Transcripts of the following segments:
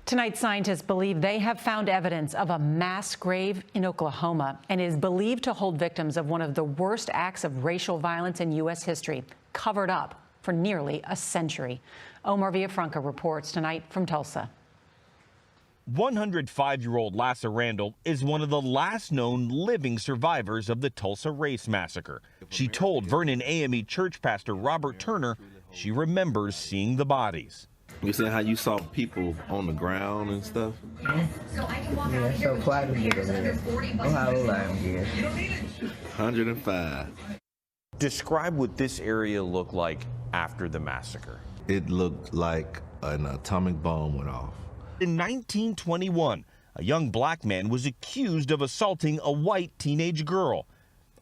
Tonight, scientists believe they have found evidence of a mass grave in Oklahoma and is believed to hold victims of one of the worst acts of racial violence in U.S. history, covered up for nearly a century. Omar Villafranca reports tonight from Tulsa. 105-year-old Lassa Randall is one of the last known living survivors of the Tulsa Race Massacre. She told Vernon AME church pastor Robert Turner she remembers seeing the bodies. You see how you saw people on the ground and stuff? Yeah, so quiet a bit over there. Oh, how old I am here. 105. Describe what this area looked like after the massacre. It looked like an atomic bomb went off. In 1921, a young black man was accused of assaulting a white teenage girl.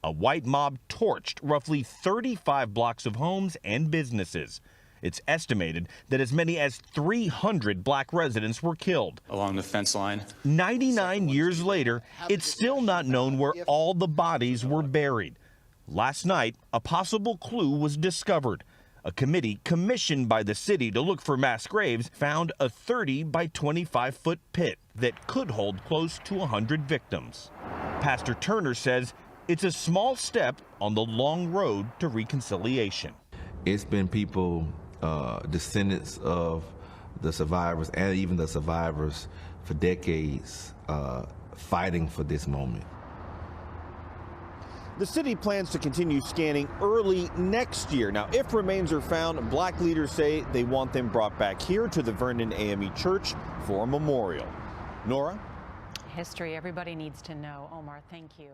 A white mob torched roughly 35 blocks of homes and businesses. It's estimated that as many as 300 black residents were killed. Along the fence line. 99 years later, it's still not known where all the bodies were buried. Last night, a possible clue was discovered. A committee commissioned by the city to look for mass graves found a 30 by 25-foot pit that could hold close to 100 victims. Pastor Turner says it's a small step on the long road to reconciliation. It's been people, descendants of the survivors and even the survivors for decades fighting for this moment. The city plans to continue scanning early next year. Now, if remains are found, black leaders say they want them brought back here to the Vernon AME Church for a memorial. Nora? History everybody needs to know. Omar, thank you.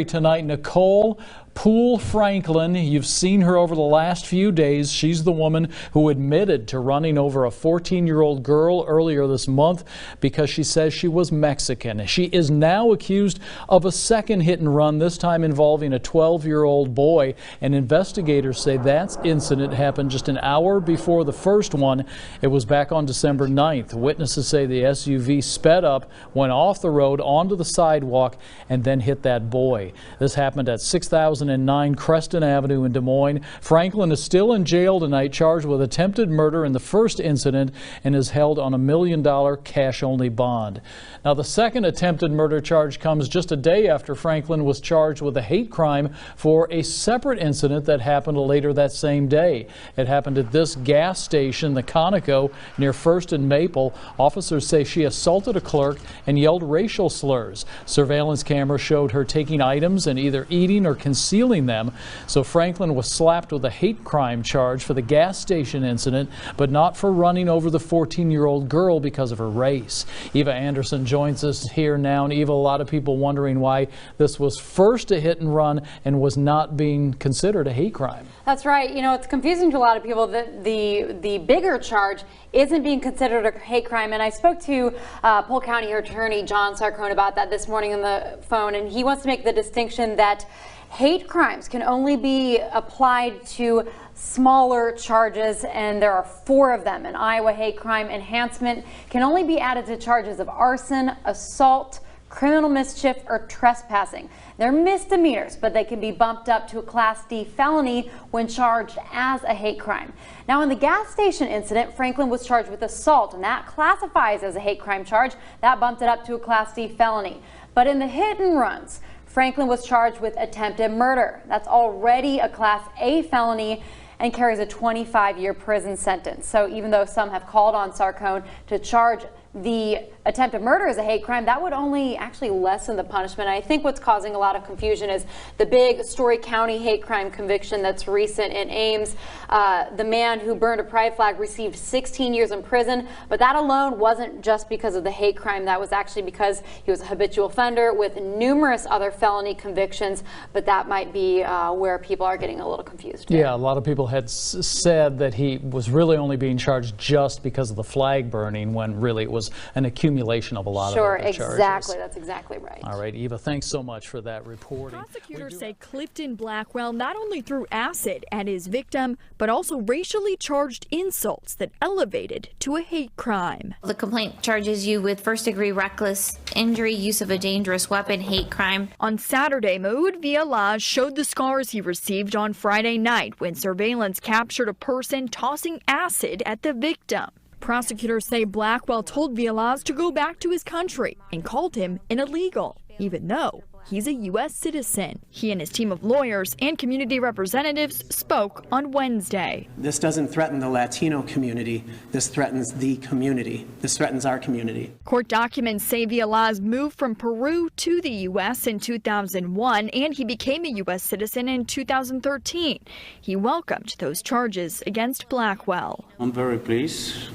Tonight, Nicole Poole Franklin. You've seen her over the last few days. She's the woman who admitted to running over a 14-year-old girl earlier this month because she says she was Mexican. She is now accused of a second hit and run, this time involving a 12-year-old boy. And investigators say that incident happened just an hour before the first one. It was back on December 9th. Witnesses say the SUV sped up, went off the road onto the sidewalk, and then hit that boy. This happened at 6009 Creston Avenue in Des Moines. Franklin is still in jail tonight, charged with attempted murder in the first incident, and is held on $1 million cash-only bond. Now, the second attempted murder charge comes just a day after Franklin was charged with a hate crime for a separate incident that happened later that same day. It happened at this gas station, the Conoco, near First and Maple. Officers say she assaulted a clerk and yelled racial slurs. Surveillance cameras showed her taking items and either eating or concealing them. So Franklin was slapped with a hate crime charge for the gas station incident, but not for running over the 14-year-old girl because of her race. Eva Anderson joins us here now. And Eva, a lot of people wondering why this was first a hit and run and was not being considered a hate crime. That's right. You know, it's confusing to a lot of people that the bigger charge isn't being considered a hate crime. And I spoke to Polk County Attorney John Sarcone about that this morning on the phone, and he wants to make the distinction that hate crimes can only be applied to smaller charges, and there are 4 of them. An Iowa hate crime enhancement can only be added to charges of arson, assault, criminal mischief, or trespassing. They're misdemeanors, but they can be bumped up to a Class D felony when charged as a hate crime. Now, in the gas station incident, Franklin was charged with assault, and that classifies as a hate crime charge. That bumped it up to a Class D felony. But in the hit and runs, Franklin was charged with attempted murder. That's already a Class A felony and carries a 25-year prison sentence. So even though some have called on Sarcone to charge the attempted murder as a hate crime, that would only actually lessen the punishment. I think what's causing a lot of confusion is the big Story County hate crime conviction that's recent in Ames. The man who burned a pride flag received 16 years in prison, but that alone wasn't just because of the hate crime. That was actually because he was a habitual offender with numerous other felony convictions, but that might be where people are getting a little confused. Yeah, a lot of people had said that he was really only being charged just because of the flag burning, when really it was an accumulation of a lot of other charges. Sure, exactly. That's exactly right. All right, Eva, thanks so much for that reporting. Prosecutors say Clifton Blackwell not only threw acid at his victim, but also racially charged insults that elevated to a hate crime. The complaint charges you with first-degree reckless injury, use of a dangerous weapon, hate crime. On Saturday, Maud Villalaz showed the scars he received on Friday night when surveillance captured a person tossing acid at the victim. Prosecutors say Blackwell told Vilas to go back to his country and called him an illegal, even though he's a U.S. citizen. He and his team of lawyers and community representatives spoke on Wednesday. This doesn't threaten the Latino community. This threatens the community. This threatens our community. Court documents say Vilas moved from Peru to the U.S. in 2001, and he became a U.S. citizen in 2013. He welcomed those charges against Blackwell. I'm very pleased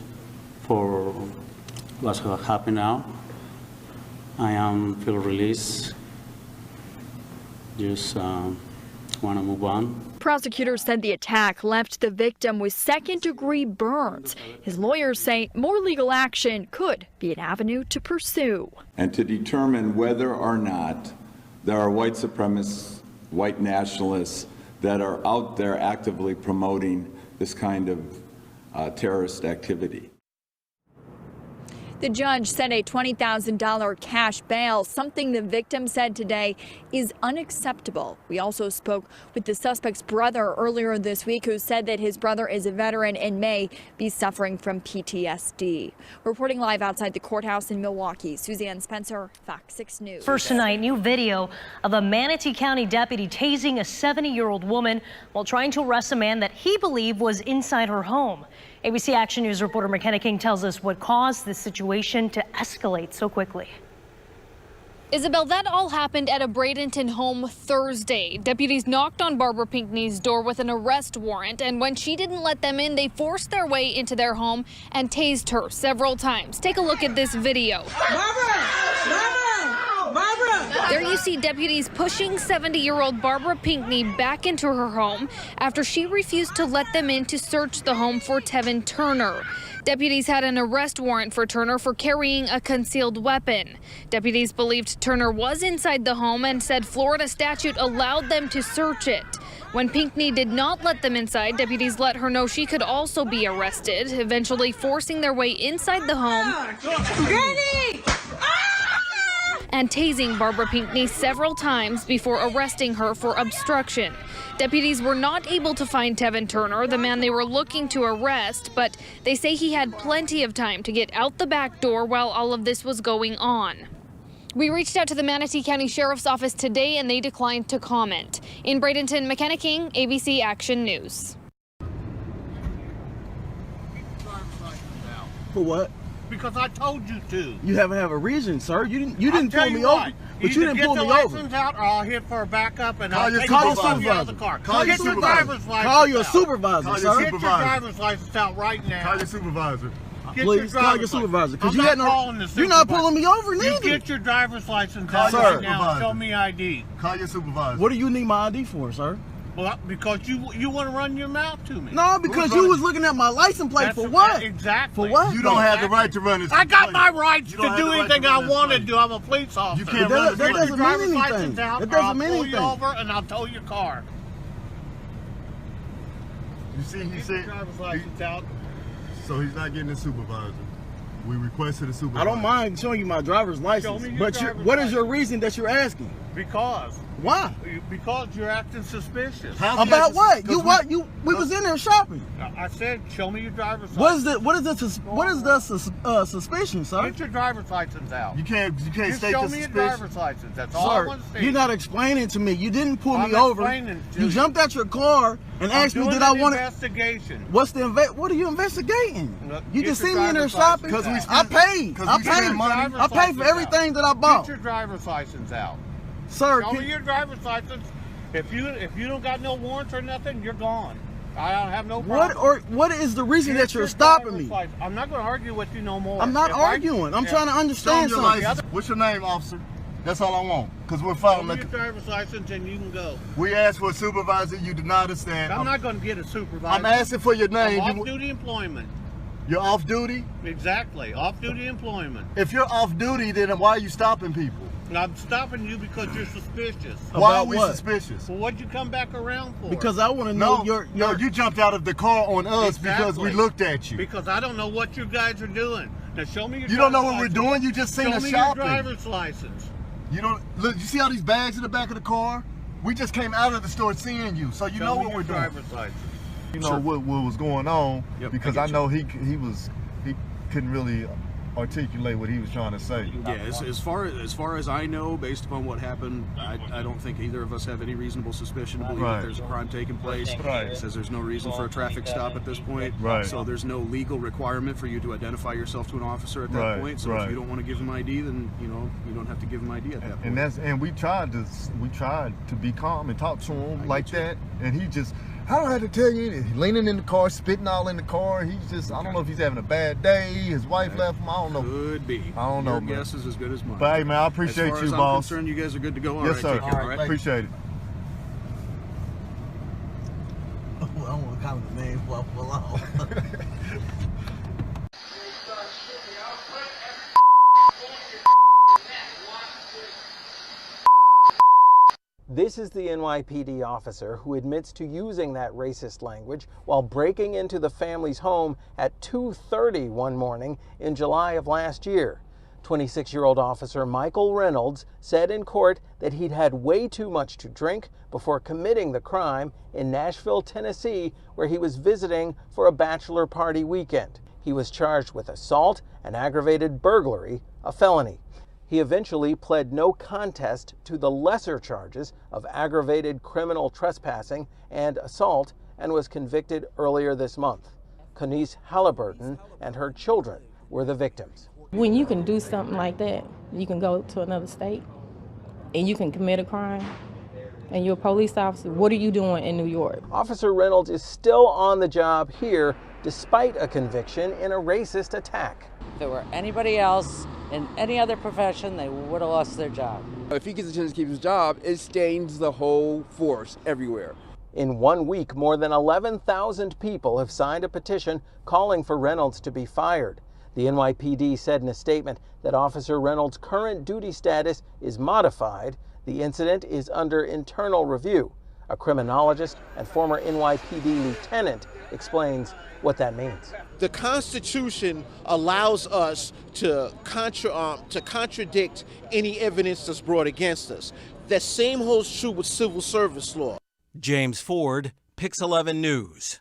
for what's happened now. I feel released. Just want to move on. Prosecutors said the attack left the victim with second-degree burns. His lawyers say more legal action could be an avenue to pursue. And to determine whether or not there are white supremacists, white nationalists that are out there actively promoting this kind of terrorist activity. The judge set a $20,000 cash bail, something the victim said today is unacceptable. We also spoke with the suspect's brother earlier this week, who said that his brother is a veteran and may be suffering from PTSD. Reporting live outside the courthouse in Milwaukee, Suzanne Spencer, Fox 6 News. First tonight, new video of a Manatee County deputy tasing a 70-year-old woman while trying to arrest a man that he believed was inside her home. ABC Action News reporter McKenna King tells us what caused this situation to escalate so quickly. Isabel, that all happened at a Bradenton home Thursday. Deputies knocked on Barbara Pinckney's door with an arrest warrant, and when she didn't let them in, they forced their way into their home and tased her several times. Take a look at this video. There you see deputies pushing 70-year-old Barbara Pinckney back into her home after she refused to let them in to search the home for Tevin Turner. Deputies had an arrest warrant for Turner for carrying a concealed weapon. Deputies believed Turner was inside the home and said Florida statute allowed them to search it. When Pinckney did not let them inside, deputies let her know she could also be arrested, eventually forcing their way inside the home and tasing Barbara Pinckney several times before arresting her for obstruction. Deputies were not able to find Tevin Turner, the man they were looking to arrest, but they say he had plenty of time to get out the back door while all of this was going on. We reached out to the Manatee County Sheriff's Office today and they declined to comment. In Bradenton, McKenna King, ABC Action News. For what? Because I told you to. You haven't have a reason, sir. You didn't pull me over. But you didn't pull me over. Get the license out, or I'll hit for a backup, and I'll take you out of the car. Get your driver's license. Call your supervisor, sir. Get your driver's license out right now. Call your supervisor. Please call your supervisor, because you're not pulling me over, neither. You get your driver's license out right now. Show me ID. Call your supervisor. What do you need my ID for, sir? Well, because you want to run your mouth to me. No, because you was looking at my license plate. For what? Exactly. For what? You don't have the right to run this. I got my rights to do anything I want to do. I'm a police officer. You can't run that doesn't mean anything. That doesn't mean anything. I'll pull you over and I'll tow your car. You see, he said. Driver's license out. So he's not getting a supervisor. We requested a supervisor. I don't mind showing you my driver's license, but what is your reason that you're asking? Because. Why? Because you're acting suspicious. About what? We was in there shopping. I said, show me your driver's license. What is the suspicion, sir? Get your driver's license out. You can't Just state show the me your suspicion. driver's license. That's all I want to see. You're not explaining to me. You didn't pull me over. You jumped out your car and asked me, did I want to? Investigation. What are you investigating? You just see me in there shopping. I paid for everything that I bought. Get your driver's license out. Sir, show me your driver's license. If you don't got no warrants or nothing, you're gone. I don't have no problem. What is the reason that you're stopping me? I'm not going to argue with you no more. I'm not arguing. I'm trying to understand something. What's your name, officer? That's all I want. Because we're following. Show me your driver's license and you can go. We asked for a supervisor. You denied us that. I'm not going to get a supervisor. I'm asking for your name. Off-duty employment. You're off duty? Exactly. Off-duty employment. If you're off duty, then why are you stopping people? I'm stopping you because you're suspicious. Why are we suspicious? Well, what'd you come back around for? Because I want to know you jumped out of the car on us because we looked at you. Because I don't know what you guys are doing. Now show me your You don't know what we're doing? You just seen us shopping. Show me your driver's license. You don't look. You see all these bags in the back of the car? We just came out of the store seeing you, so you know what we're doing. Driver's license. You know what was going on because I know he was he couldn't really articulate what he was trying to say. Yeah, as far as I know, based upon what happened, I don't think either of us have any reasonable suspicion to believe that there's a crime taking place. Right. It says there's no reason for a traffic stop at this point. Right. So there's no legal requirement for you to identify yourself to an officer at that point. So if you don't want to give him ID, then you don't have to give him ID at that point. And we tried to be calm and talk to him like that, and he just, I don't have to tell you anything. Leaning in the car, spitting all in the car. He's just, I don't know if he's having a bad day. His wife left him. I don't know. Could be. I don't know. Your guess is as good as mine. But hey, man, I appreciate you, as far as I'm concerned, you guys are good to go. All yes, right, sir. take care, all right? Appreciate it. I don't want to call him the name for long. This is the NYPD officer who admits to using that racist language while breaking into the family's home at 2:30 one morning in July of last year. 26-year-old officer Michael Reynolds said in court that he'd had way too much to drink before committing the crime in Nashville, Tennessee, where he was visiting for a bachelor party weekend. He was charged with assault and aggravated burglary, a felony. He eventually pled no contest to the lesser charges of aggravated criminal trespassing and assault and was convicted earlier this month. Conise Halliburton and her children were the victims. When you can do something like that, you can go to another state and you can commit a crime and you're a police officer, what are you doing in New York? Officer Reynolds is still on the job here despite a conviction in a racist attack. If it were anybody else in any other profession, they would have lost their job. If he gets a chance to keep his job, it stains the whole force everywhere. In 1 week, more than 11,000 people have signed a petition calling for Reynolds to be fired. The NYPD said in a statement that Officer Reynolds' current duty status is modified. The incident is under internal review. A criminologist and former NYPD lieutenant explains what that means. The Constitution allows us to contradict any evidence that's brought against us. That same holds true with civil service law. James Ford, Pix 11 News.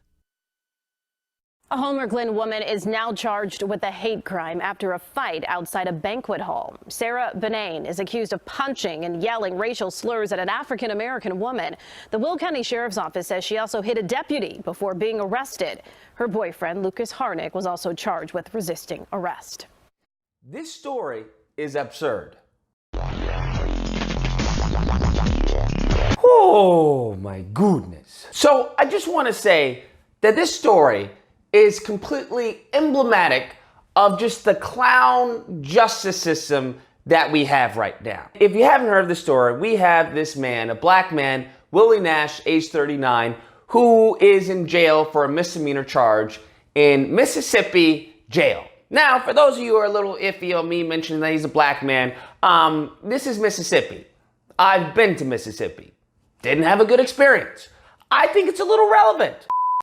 A Homer Glen woman is now charged with a hate crime after a fight outside a banquet hall. Sarah Benane is accused of punching and yelling racial slurs at an African-American woman. The Will County Sheriff's Office says she also hit a deputy before being arrested. Her boyfriend, Lucas Harnick, was also charged with resisting arrest. This story is absurd. Oh my goodness. So I just want to say that this story is completely emblematic of just the clown justice system that we have right now. If you haven't heard the story, we have this man, a black man, Willie Nash, age 39, who is in jail for a misdemeanor charge in Mississippi jail. Now, for those of you who are a little iffy on me mentioning that he's a black man, this is Mississippi. I've been to Mississippi. Didn't have a good experience. I think it's a little relevant.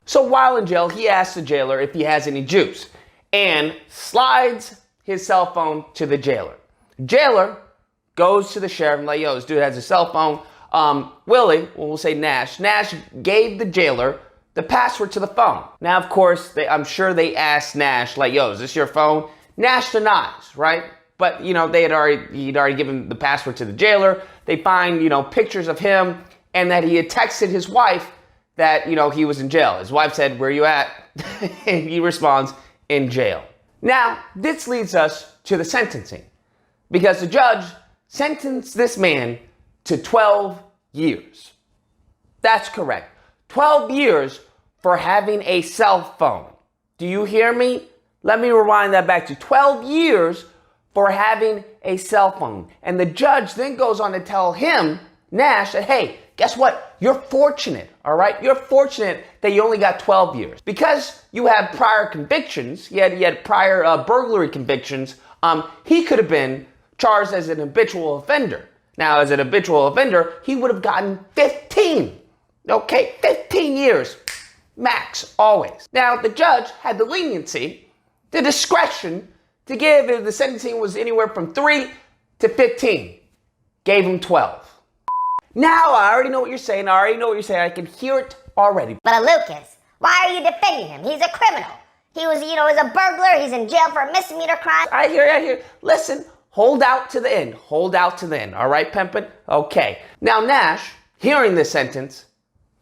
So while in jail, he asks the jailer if he has any juice and slides his cell phone to the jailer. Jailer goes to the sheriff and like, yo, this dude has a cell phone. Willie, we'll say Nash gave the jailer the password to the phone. Now, of course, I'm sure they asked Nash, like, yo, is this your phone? Nash denies, right? But, you know, he'd already given the password to the jailer. They find, you know, pictures of him and that he had texted his wife that, you know, he was in jail. His wife said, where are you at? And he responds, in jail. Now, this leads us to the sentencing because the judge sentenced this man to 12 years. That's correct. 12 years for having a cell phone. Do you hear me? Let me rewind that back to 12 years for having a cell phone. And the judge then goes on to tell him, Nash, that, hey, guess what? You're fortunate, all right? You're fortunate that you only got 12 years. Because you have prior convictions, he had prior burglary convictions, he could have been charged as an habitual offender. Now, as an habitual offender, he would have gotten 15. Okay, 15 years, max, always. Now, the judge had the leniency, the discretion to give, if the sentencing was anywhere from 3 to 15, gave him 12. Now, I already know what you're saying. I can hear it already. But Lucas, why are you defending him? He's a criminal. He was, he's a burglar. He's in jail for a misdemeanor crime. I hear. Listen, hold out to the end. Hold out to the end. All right, Pimpin'? Okay. Now, Nash, hearing this sentence,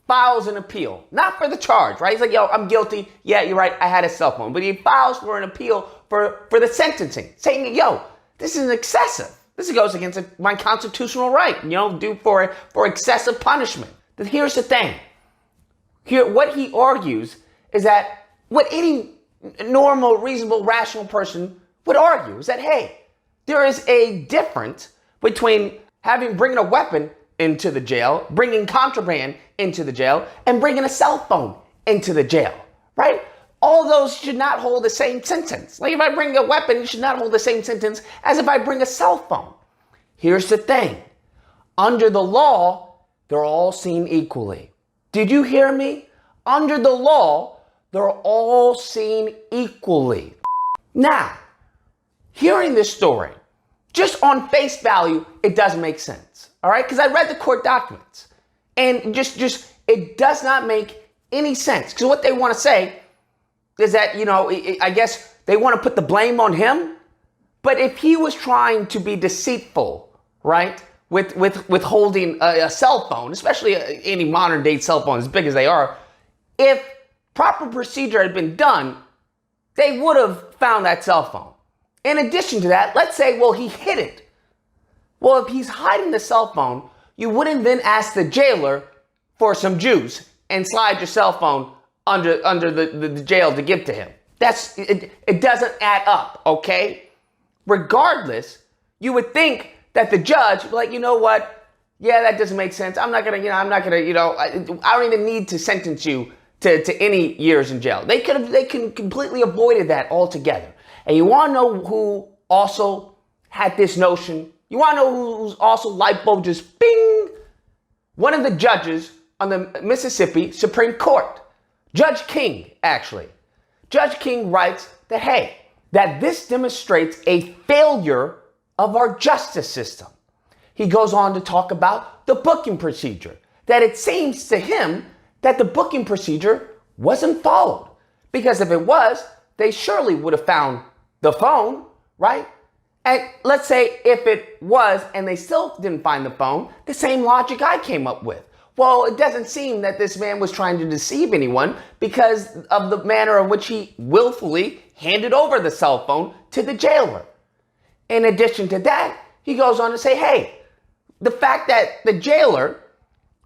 files an appeal. Not for the charge, right? He's like, yo, I'm guilty. Yeah, you're right. I had a cell phone. But he files for an appeal for the sentencing, saying, yo, this is excessive. This goes against my constitutional right, due for excessive punishment. But here's the thing. What he argues is that what any normal, reasonable, rational person would argue is that, hey, there is a difference between bringing a weapon into the jail, bringing contraband into the jail, and bringing a cell phone into the jail, right? All those should not hold the same sentence. Like if I bring a weapon, it should not hold the same sentence as if I bring a cell phone. Here's the thing. Under the law, they're all seen equally. Did you hear me? Under the law, they're all seen equally. Now, hearing this story, just on face value, it doesn't make sense. All right? Because I read the court documents. And just it does not make any sense. Because what they want to say is that, I guess they want to put the blame on him. But if he was trying to be deceitful, right, with holding a cell phone, especially any modern day cell phone as big as they are, if proper procedure had been done, they would have found that cell phone. In addition to that, let's say, well, he hid it. Well, if he's hiding the cell phone, you wouldn't then ask the jailer for some juice and slide your cell phone under the jail to give to him. It doesn't add up, okay? Regardless, you would think that the judge would be like, you know what? Yeah, that doesn't make sense. I don't even need to sentence you to any years in jail. They can completely avoided that altogether. And you want to know who also had this notion? You want to know who's also light bulb just bing? One of the judges on the Mississippi Supreme Court, Judge King, actually. Judge King writes that, hey, that this demonstrates a failure of our justice system. He goes on to talk about the booking procedure, that it seems to him that the booking procedure wasn't followed. Because if it was, they surely would have found the phone, right? And let's say if it was and they still didn't find the phone, the same logic I came up with. Well, it doesn't seem that this man was trying to deceive anyone because of the manner in which he willfully handed over the cell phone to the jailer. In addition to that, he goes on to say, hey, the fact that the jailer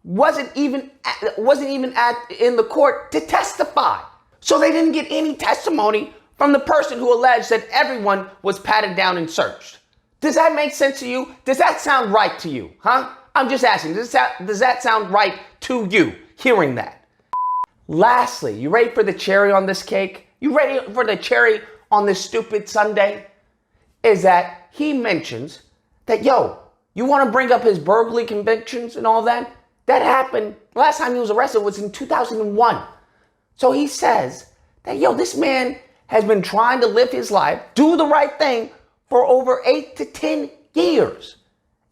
wasn't even in the court to testify. So they didn't get any testimony from the person who alleged that everyone was patted down and searched. Does that make sense to you? Does that sound right to you? Huh? I'm just asking, does that sound right to you, hearing that? Lastly, you ready for the cherry on this cake? You ready for the cherry on this stupid sundae? Is that he mentions that, yo, you want to bring up his burglary convictions and all that? That happened, last time he was arrested was in 2001. So he says that, yo, this man has been trying to live his life, do the right thing for over 8 to 10 years.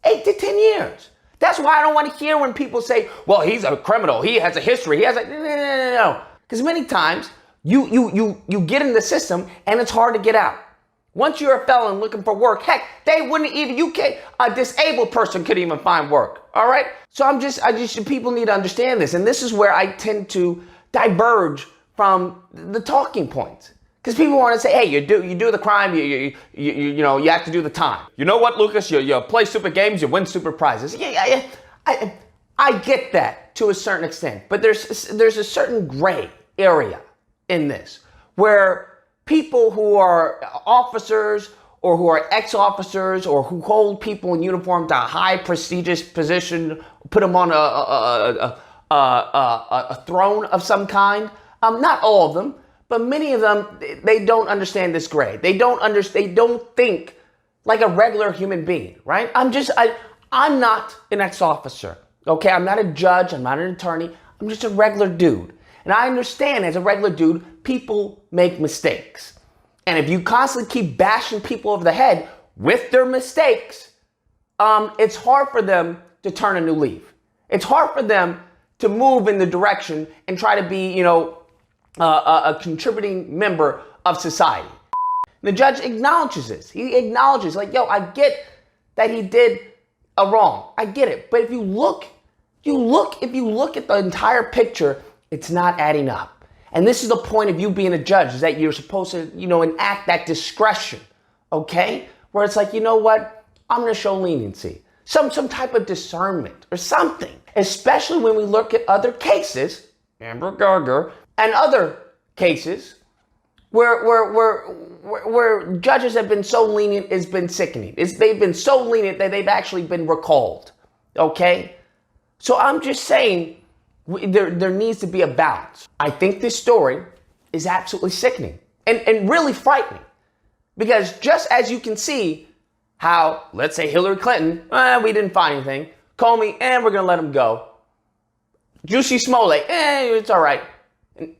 8 to 10 years. That's why I don't want to hear when people say, well, he's a criminal. He has a history. He has a, no. Because many times you get in the system and it's hard to get out. Once you're a felon looking for work, heck, they wouldn't even, a disabled person couldn't even find work. All right. So people need to understand this. And this is where I tend to diverge from the talking points. Because people want to say, hey, you do the crime, you have to do the time. You know what, Lucas? You play stupid games, you win stupid prizes. Yeah, I get that to a certain extent, but there's a certain gray area in this where people who are officers or who are ex-officers or who hold people in uniform to a high prestigious position, put them on a throne of some kind. Not all of them. But many of them, they don't understand this gray. They don't think like a regular human being, right? I'm not an ex-officer, okay? I'm not a judge, I'm not an attorney, I'm just a regular dude. And I understand as a regular dude, people make mistakes. And if you constantly keep bashing people over the head with their mistakes, it's hard for them to turn a new leaf. It's hard for them to move in the direction and try to be, a contributing member of society. The judge acknowledges this. He acknowledges, like, yo, I get that he did a wrong. I get it. But if you look at the entire picture, it's not adding up. And this is the point of you being a judge, is that you're supposed to, enact that discretion, okay? Where it's like, you know what? I'm going to show leniency. Some type of discernment or something. Especially when we look at other cases, Amber Gardner, and other cases where judges have been so lenient, it's been sickening. They've been so lenient that they've actually been recalled, okay? So I'm just saying there needs to be a balance. I think this story is absolutely sickening and really frightening, because just as you can see how, let's say Hillary Clinton, we didn't find anything. Comey, we're going to let him go. Jussie Smollett, it's all right.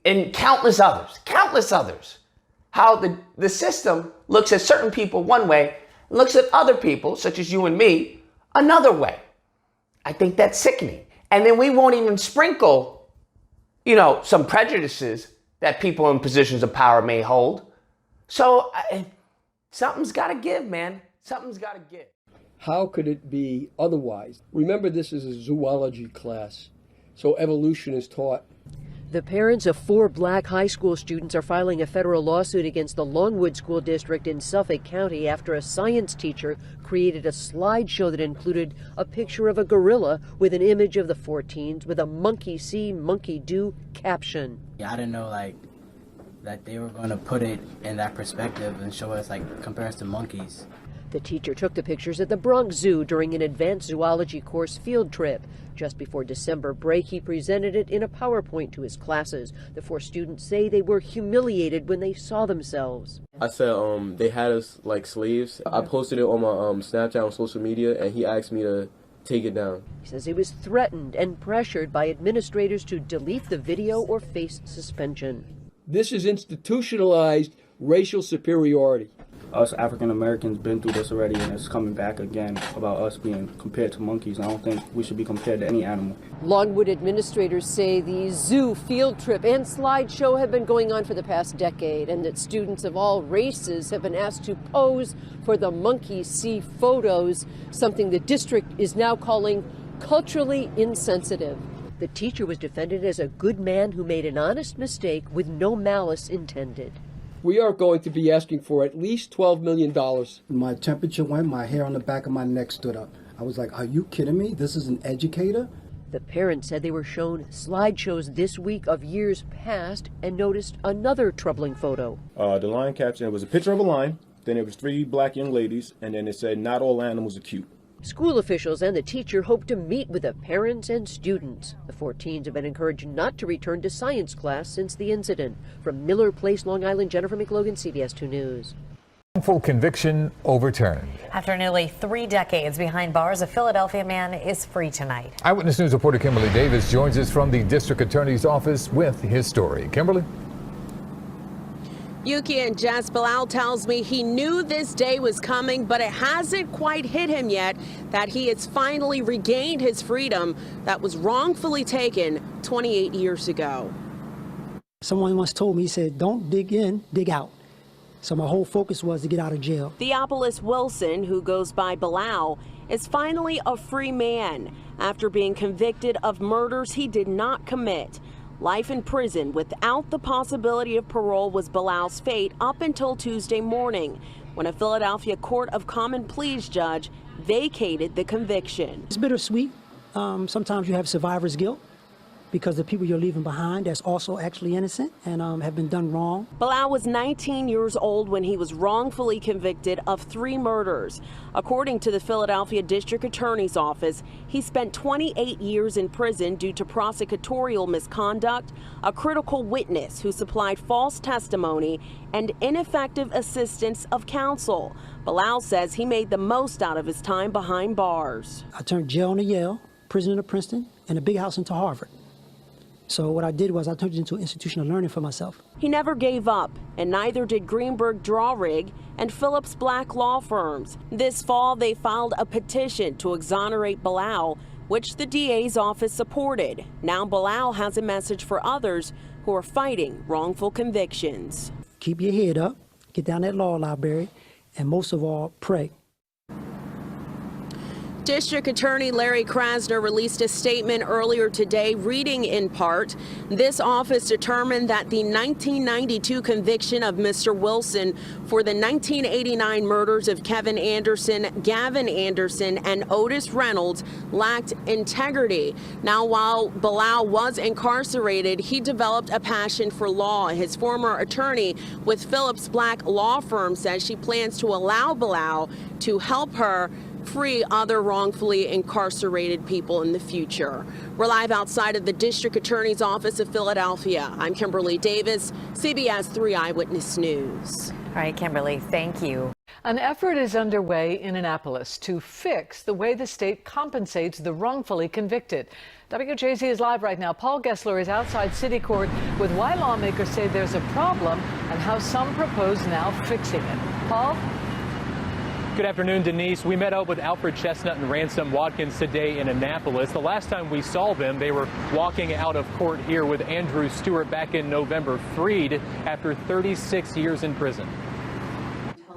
And countless others. How the system looks at certain people one way, and looks at other people, such as you and me, another way. I think that's sickening. And then we won't even sprinkle, some prejudices that people in positions of power may hold. So something's got to give, man. Something's got to give. How could it be otherwise? Remember, this is a zoology class, so evolution is taught. The parents of 4 black high school students are filing a federal lawsuit against the Longwood School District in Suffolk County after a science teacher created a slideshow that included a picture of a gorilla with an image of the 4 teens with a monkey see, monkey do caption. I didn't know that they were going to put it in that perspective and show us compare us to monkeys. The teacher took the pictures at the Bronx Zoo during an advanced zoology course field trip. Just before December break, he presented it in a PowerPoint to his classes. The 4 students say they were humiliated when they saw themselves. I said they had us like slaves. I posted it on my Snapchat on social media, and he asked me to take it down. He says he was threatened and pressured by administrators to delete the video or face suspension. This is institutionalized racial superiority. Us African Americans been through this already, and it's coming back again about us being compared to monkeys. I don't think we should be compared to any animal. Longwood administrators say the zoo field trip and slideshow have been going on for the past decade, and that students of all races have been asked to pose for the monkey see photos, something the district is now calling culturally insensitive. The teacher was defended as a good man who made an honest mistake with no malice intended. We are going to be asking for at least $12 million. My temperature went, my hair on the back of my neck stood up. I was like, are you kidding me? This is an educator? The parents said they were shown slideshows this week of years past and noticed another troubling photo. The line caption was a picture of a lion, then it was 3 black young ladies, and then it said, not all animals are cute. School officials and the teacher hope to meet with the parents and students. The 4 teens have been encouraged not to return to science class since the incident. From Miller Place, Long Island, Jennifer McLogan, CBS 2 News. Wrongful conviction overturned. After nearly 3 decades behind bars, a Philadelphia man is free tonight. Eyewitness News reporter Kimberly Davis joins us from the district attorney's office with his story. Kimberly? Yuki and Jess, Bilal tells me he knew this day was coming, but it hasn't quite hit him yet that he has finally regained his freedom that was wrongfully taken 28 years ago. Someone once told me, he said, don't dig in, dig out. So my whole focus was to get out of jail. Theopolis Wilson, who goes by Bilal, is finally a free man after being convicted of murders he did not commit. Life in prison without the possibility of parole was Bilal's fate up until Tuesday morning, when a Philadelphia Court of Common Pleas judge vacated the conviction. It's bittersweet. Sometimes you have survivor's guilt because the people you're leaving behind that's also actually innocent and have been done wrong. Bilal was 19 years old when he was wrongfully convicted of 3 murders. According to the Philadelphia District Attorney's Office, he spent 28 years in prison due to prosecutorial misconduct, a critical witness who supplied false testimony, and ineffective assistance of counsel. Bilal says he made the most out of his time behind bars. I turned jail into Yale, prison into Princeton, and a big house into Harvard. So what I did was I turned it into an institution of learning for myself. He never gave up, and neither did Greenberg Drawrig and Phillips Black law firms. This fall, they filed a petition to exonerate Bilal, which the DA's office supported. Now Bilal has a message for others who are fighting wrongful convictions. Keep your head up, get down that law library, and most of all, pray. District Attorney Larry Krasner released a statement earlier today, reading in part, this office determined that the 1992 conviction of Mr. Wilson for the 1989 murders of Kevin Anderson, Gavin Anderson, and Otis Reynolds lacked integrity. Now, while Bilal was incarcerated, he developed a passion for law. His former attorney with Phillips Black Law Firm says she plans to allow Bilal to help her free other wrongfully incarcerated people in the future. We're live outside of the District Attorney's Office of Philadelphia. I'm Kimberly Davis, CBS 3 Eyewitness News. All right, Kimberly, thank you. An effort is underway in Annapolis to fix the way the state compensates the wrongfully convicted. WJZ is live right now. Paul Gessler is outside City Court with why lawmakers say there's a problem and how some propose now fixing it. Paul? Good afternoon, Denise. We met up with Alfred Chestnut and Ransom Watkins today in Annapolis. The last time we saw them, they were walking out of court here with Andrew Stewart back in November, freed after 36 years in prison.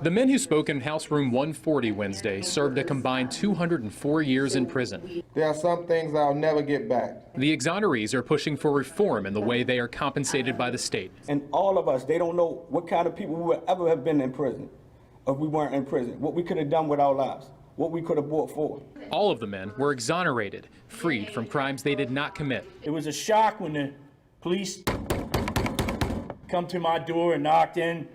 The men who spoke in House Room 140 Wednesday served a combined 204 years in prison. There are some things I'll never get back. The exonerees are pushing for reform in the way they are compensated by the state. And all of us, they don't know what kind of people we would ever have been in prison. If we weren't in prison, what we could have done with our lives, what we could have bought for. All of the men were exonerated, freed from crimes they did not commit. It was a shock when the police come to my door and knocked in.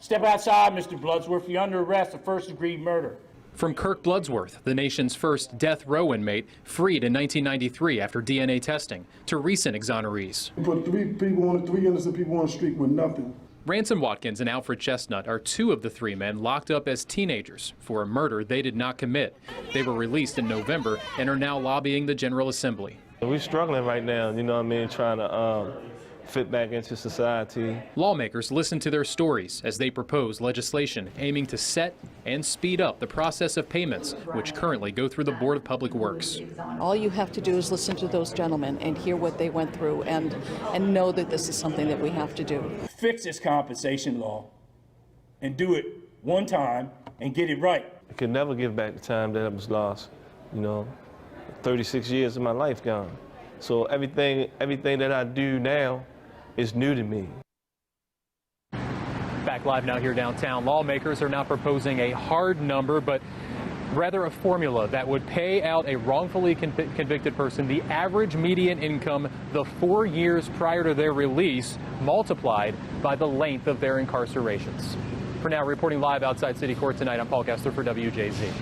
Step outside, Mr. Bloodsworth, you're under arrest for first-degree murder. From Kirk Bloodsworth, the nation's first death row inmate, freed in 1993 after DNA testing, to recent exonerees. We put three innocent people on the street with nothing. Ransom Watkins and Alfred Chestnut are two of the three men locked up as teenagers for a murder they did not commit. They were released in November and are now lobbying the General Assembly. We're struggling right now, you know what I mean, trying to fit back into society. Lawmakers listen to their stories as they propose legislation aiming to set and speed up the process of payments, which currently go through the Board of Public Works. All you have to do is listen to those gentlemen and hear what they went through and know that this is something that we have to do. Fix this compensation law and do it one time and get it right. I could never give back the time that was lost, you know, 36 years of my life gone. So everything that I do now is new to me. Back live now here downtown. Lawmakers are now proposing a hard number, but rather a formula that would pay out a wrongfully convicted person the average median income the 4 years prior to their release, multiplied by the length of their incarcerations. For now, reporting live outside City Court tonight, I'm Paul Gessler for WJZ.